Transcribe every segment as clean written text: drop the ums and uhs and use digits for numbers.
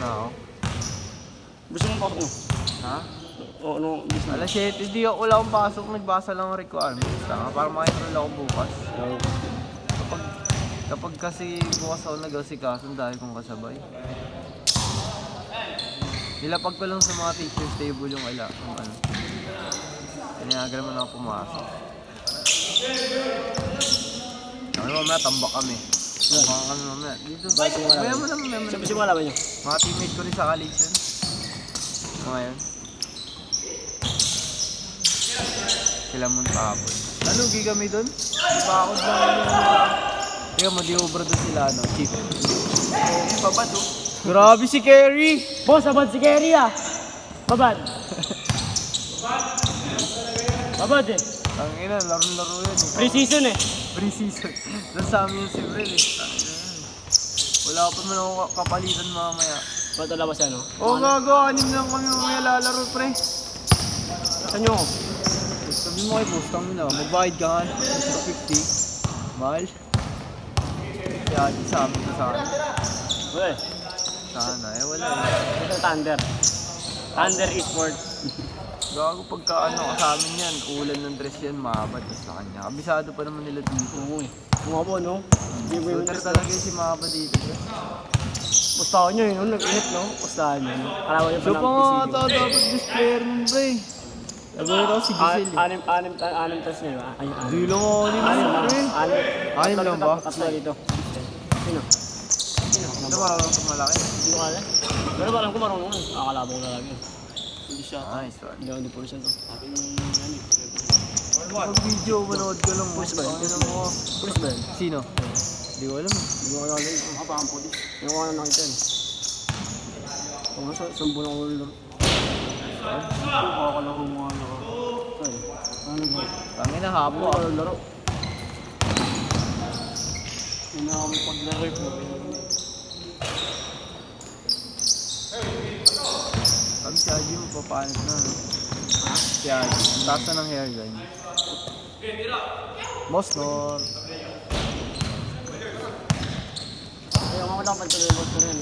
na ako. Gusto mong pasok mo? Ha? O ano, gusto mo? Alas 7, wala akong pasok. Nagbasa lang ang requirements. Para maka-enroll ako bukas. Kapag kasi bukas ako nag-asikaso, dahil kong kasabay. Nilapag ko lang sa mga teacher's table yung ano. Kanya naman ako pumasok. Mamaya tambak kami. Tambak kami mamaya. Dito. Mamaya mo naman. Simula ba nyo? Mga teammate ko rin sa college yun. Ngayon. Sila mong tapon. Ano, gigami dun? Ibakod lang yun. Tiga mo, di obra dun sila, no? Chief. Babad, oh. Grabe si Kerry! Boss, abad si Kerry ah! Babad! Babad eh! Tangina, laro-laro yan eh. Pre-season eh! Pre-season. Doon sa amin yung si Brel eh. Wala pa man ako kapalitan mamaya. Ba't wala ba siya no? Oo, gago. 6 lang kami mamaya lalaro, pre. Saan nyo? Sabi mo kay boss, tangin na. Magbayad ka nga. 50. Mahal. Kaya di sa amin na sana. Uy! Sana. Wala eh. Ito Thunder. Thunder Esports. Gago pagka ano ka sa amin yan. Ulan ng dress yan, mahabad sa kanya. Kabisado pa naman nila dito. Oo eh. Mga po no? Shooter talaga yung si Maba dito. Pustahan nyo yun, nag-init no? Pustahan nyo. Kalawa nyo pa So pa nga ata dapat best player nun, pre. Nagulit ako si Giselle eh. Anim tas nyo ba? Di lang ako pre. Anim lang ba? Tatlo dito. Sino? Ito marunong ito malaki. Hindi ko kala. Pero parang ko marunong nun. Akala ko na lang yun. Hindi siya. Nice one. Hindi po siya to. Pag-video, manood ko lang. Pulis ba yun? Pulis ba yun? Sino? Hindi ko alam eh. Hindi ko alam yun. Ako pa ang pulis. Hindi ko alam nakita yun. Kung nasa isang buwan ako ulit. Ako lang kumuha na ako. Ano ba? Tangina hapo ah. Laro. Hindi na kami paglaro po. Pag si Aji mo, papanit na no? Si Aji, ang taas na ng hairline. Boss no. Ayaw nga ko dapat tuloy ko rin.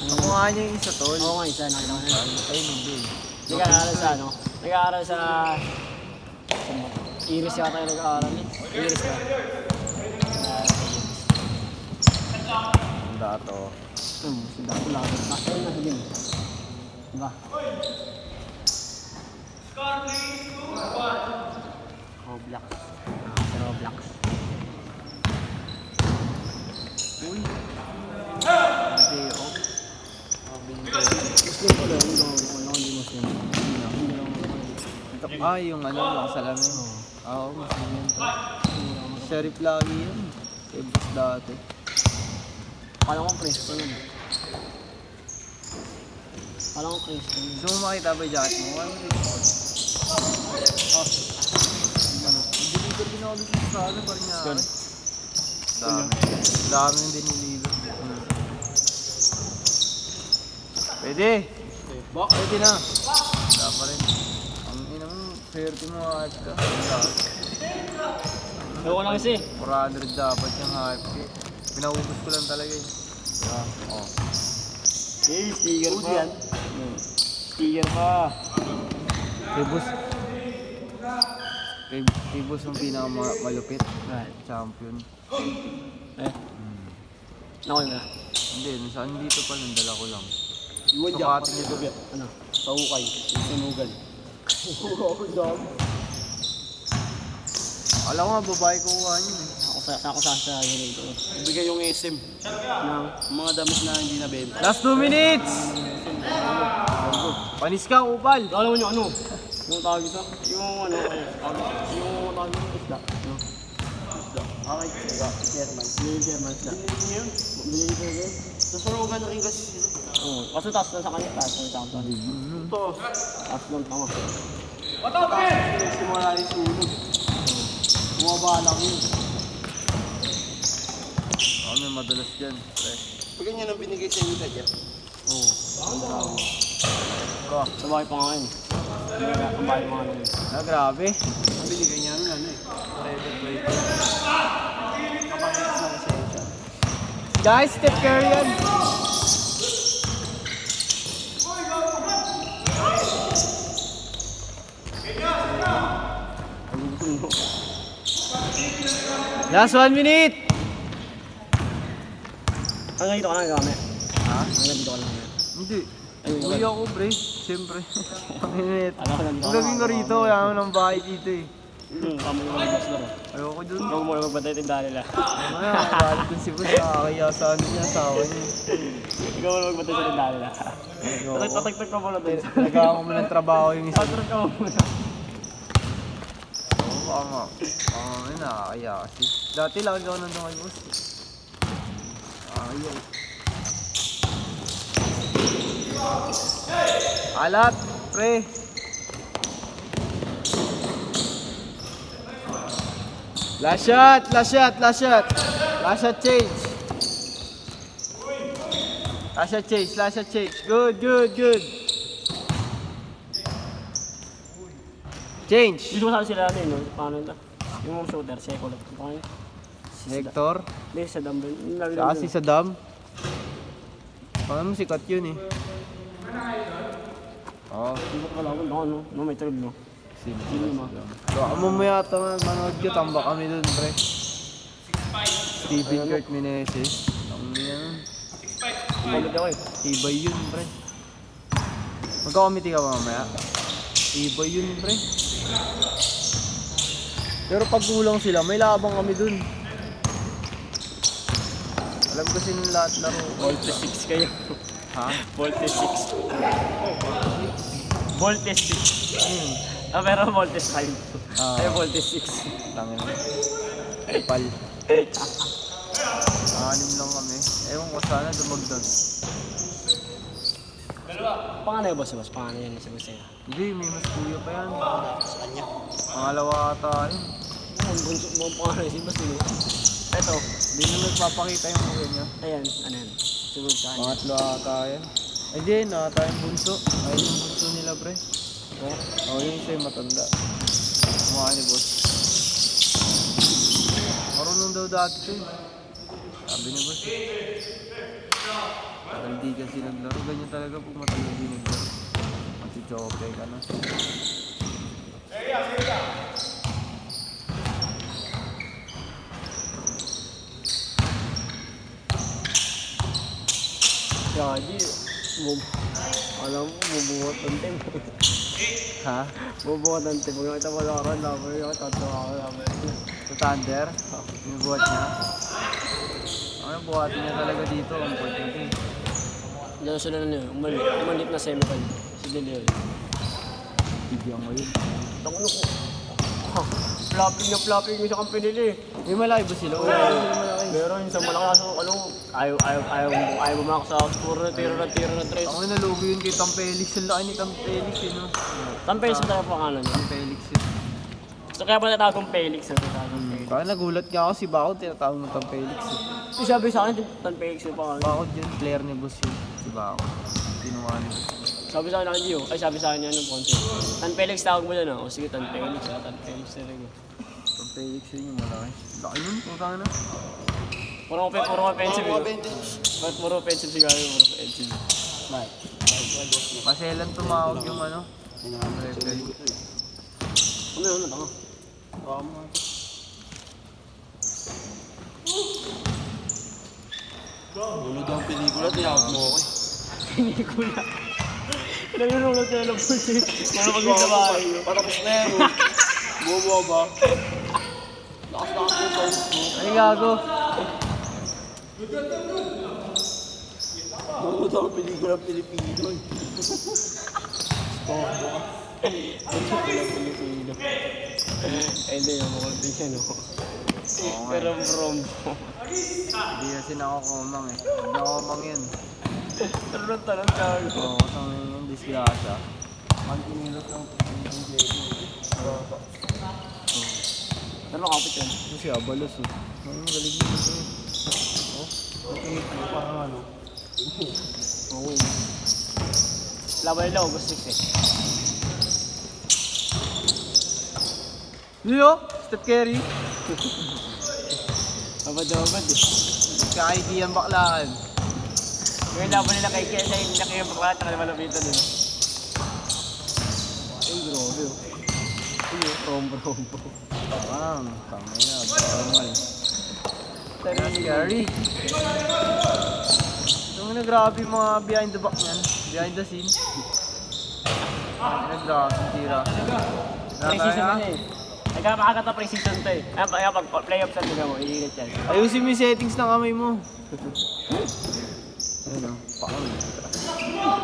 Ako nga niya yung isa tol. Oo nga isa. Nakita ko na. Ay hindi. Nag-aaral sa ano? Nag-aaral sa... Iris yata yung nag-aaral eh. Iris ba? Ang dato. Si Dato lang. Nasa yun na sa game. Diba? Roblox. Sa Roblox. Uy. Day off. Muslim ko lang. Hindi Muslim. Ay, yung ano, nakasalamin. Oo, Muslim yun to. Sheriff lagi yun. Kay boss dati. Kala ko Cristo yun. Kala ko Cristo yun. Gusto mo makita ba yung jacket mo? Wala mo dito. Ano? Deliver din ako dito sa ano, parang niya. Dami. Dami yung diniliver. Pwede. Pwede na. Wala pa rin. Ang inang swerte mo hype ka. Ewan lang kasi. 400 dapat yung hype ka. Pinaubos ko lang talaga eh. Oh. Eh, sticker pa. Yan. Sticker pa. Kay boss. Kay boss yung pinakamalupit. Right. Champion. Eh. Nakoy mo na. Hindi, saan dito pa nandala ko lang. Iwan Sukatin nito. Ano? Paukay. Sinugan. Ako dog. Alam ko nga, babae ko kuha niyo eh. Ako sa yun ito. Ibigay yung SM ng mga damit na hindi nabenta. Last 2 minutes! Panis ka, upal! Alam mo yung ano? Yung tawag ito? Yung ano? Yung tawag ito? Isda. Isda. Okay, isda. German. Yung German isda. Binili yun? Binili ko yun? Susurugan na rin kasi sila. Oo. Kaso taas lang sa kanya. Taas lang sa kanya. Ito. Taas lang tama. Simula yung sunog. Bumaba lang yun. Ako may madalas dyan, pre. Pag ganyan ang binigay sa inyo kaya? Oo. Ko. Sa bahay pa nga yun. Ang bahay pa nga yun. Ah, grabe. Ang binigay niya ano eh. Private plate. Kapag sa isa. Guys, Steph Curry yan. Last 1 minute! Hanggang dito ka lang gamit. Ha? Hanggang dito ka lang gamit. Hindi. Ay, Uwi ako, pre. Siyempre. Panginit. Alam ko nandito Ang gabi ko rito, kaya ako ng bahay dito eh. Kamo yung mga boss laro. Ayoko dun. Huwag mo na magbantay tindahan nila. Ano, galit dun si Boss. Nakakaya sa ano niya, asawa niya. Ikaw mo na magbantay sa tindahan nila. Tatagtag ka muna dun. Nagawa ko mo ng trabaho yung isa. Tatagtag ka muna. Oo, baka nga. Baka nga, nakakaya kasi. Dati lagi ako nandun kay Boss. Ayaw. Alat, pre. Last shot, last shot, last shot. Last shot change. Last shot change, last shot change. Good, good, good. Change. Dito mo sila natin, no? Paano ito? Yung mga shooter, si Ecolot. Paano? Hector. Hindi, sa Dumbbell. Saka si Saddam. Paano mo sikat yun eh. Oo. Hindi ko pala ako, no? No, may 12, no? Sino Sino ba? So, mamaya ito manood ko, tambak kami dun, pre. Steven Kurt Meneses. Ang yan. Balik ako eh. Tibay yun, pre. Magkakomiti ka ba mamaya? Tibay yun, pre. Pero pag kulang sila, may labang kami dun. Alam kasi nung lahat laro. Volte 6 kayo. Ha? Volte 6. Volte 6. Ah, pero Volte 5. Ah. Ay, Volte 6. Tangin na. Pal. Anim lang kami. Ewan ko sana dumagdag. Panganay boss, panganay yan si boss eh. Hindi, may mas kuya pa yan. Sa kanya. Pangalawa ata yun. Ang bunso mo panganay si boss eh. Ito, Hindi na nagpapakita yung kuya niya. ayan, ano yan. Siguro sa kanya. Pangatlo ata yan. Ay di, nakata yung bunso. Ay yung bunso nila, pre. Oo, yun isa yung matanda. Mukha ni boss. Marunong daw dati to eh. Sabi ni boss eh. Matagal di kasi naglaro. Ganyan talaga pag matagal di naglaro. Mati-choke ka na. Gagi. Alam mo, bubuhat ng team. Ha? Bubuhat ng team. Pag nakita mo lang ako, laban yun. Tatawa ako, laban yun. Sa Thunder? Yung buhat niya? Ano, buhatin niya talaga dito. Ang buhat niya din. Diyan sila na yun. Umalit na semican. Si Delio. Bigyan mo yun. Ako na ko. Flopping yung sa company nila eh. May malaki ba sila? Oo, Meron yung sa malaki kaso, ano, ayaw bumak sa puro na tiro na tres. Ako nalugo yun kay Tom Felix. Ang laki ni Tom Felix eh, no? Tampay sa talaga pangalan niya. Tom Felix yun. So kaya pa natawag kong Felix. Natawag Felix. Baka nagulat nga ako si Bakod, tinatawag mo Tom Felix eh. Yung sabi sa akin, Tan Felix yung pangalan. Bakod yun, player ni Boss yun. Si Bakod. Kinuha ni Boss. Sabi sa akin, Gio. Ay, sabi sa akin yan ng Ponce. Tan Felix tawag mo dyan ah. O sige, Tan Felix ah. Tan Felix talaga. Tom Felix yun yung malaki. Laki nun, putang na. Puro offensive eh. Ba't puro offensive si Gio? Puro offensive. Maselan tumawag yung ano. Referee. Ano, tanga. Ano daw ang pelikula, tinawag mo ako eh. Hindi ko na. Nalulunod na lang po siya. Ano pag sa bahay yun? Patapos na yan oh. Bobo ba? Lakas po sound mo. Ay gago. Ano daw ang pelikula Pilipino eh. Ay, hindi yung mga din no? Oo nga. Pero brom. Hindi kasi nakukumang eh. Hindi nakukumang yun. Talon sa ako. Oo, kasama yung disgrasya. Mantinilot ng Pero kapit yan. Ito si Abalos eh. Ang galing yun ito eh. parang ano. Oo. Laban nila August 6 eh. Leo, Steph Curry. Abad eh. Kaibigan baklaan. Ngayon laban nila kay Kesa, hindi na kayo bakla, tsaka malapitan din. Ay, grabe oh. Ay, rombo. Parang, tangina, normal. Scary. Ito na grabe yung mga behind the back niyan. Behind the scene. Grabe, tira. Pre-season na eh. Nagkapakagata pre-season to eh. Kaya pag playoffs na tingnan mo, iinit yan. Ayusin mo yung settings ng kamay mo. Ayun o, pakal.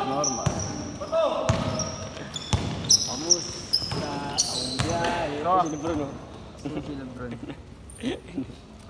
Normal. Amus. Bro. Si Bruno. Sushi Lebron.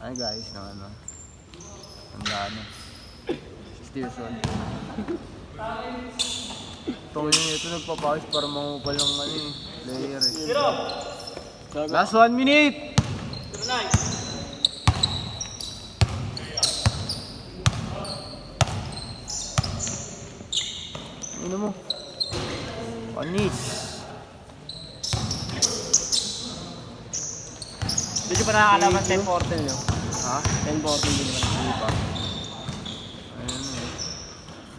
Ay guys, na ano. Ang gano. 60 years old. Ito nagpapawis para mangupal ng ano eh. Player eh. Last 1 minute! Ano mo? Panis! Hindi pa nakakalaman 10-14 nyo. Ha? 10-14 din naman. Hindi pa. Ayun eh.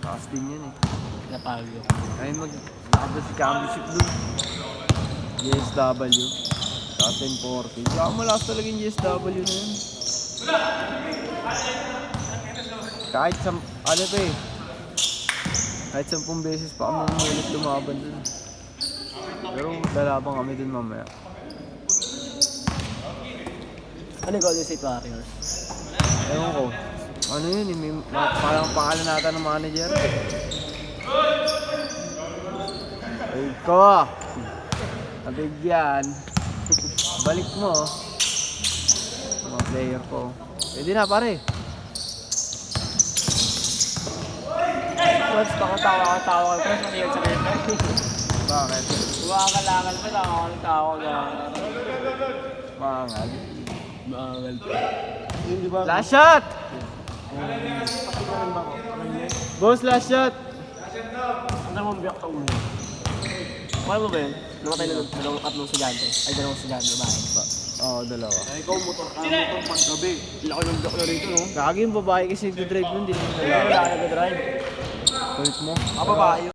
Taas din yun eh. Napagyo. Ayun nakabas si championship dun. GSW. Sa 10-40. Wala malakas talaga yung GSW na yun. Kahit sa, ano pa eh. Kahit 10 beses pa kami ulit lumaban dun. Pero lalaban kami dun mamaya. Ano yung Golden State Warriors? Ewan ko. Ano yun eh, may parang pangalan natin ng manager. Ay ko! Nabigyan. Balik mo. Mga player ko. Pwede na pare. Tapos tawa ka. Pero masiyag sa kanya. Bakit? Kumakalangan pa, tawa ka. Mangal. Mangal pa. Hindi ba? Last shot! Boss, last shot! Ano mo biyak sa ulo? Kaya mo ba yun? Namatay na dalawang tatlong sigante. Ay, dalawang sigante, babae. Oo, dalawa. Ay, ikaw motor paggabi. Laki ng biyak na rito, no? Gagi yung babae kasi nagdadrive nun, hindi naman Wala nalaman. nag-drive. Kulit mo. Babae.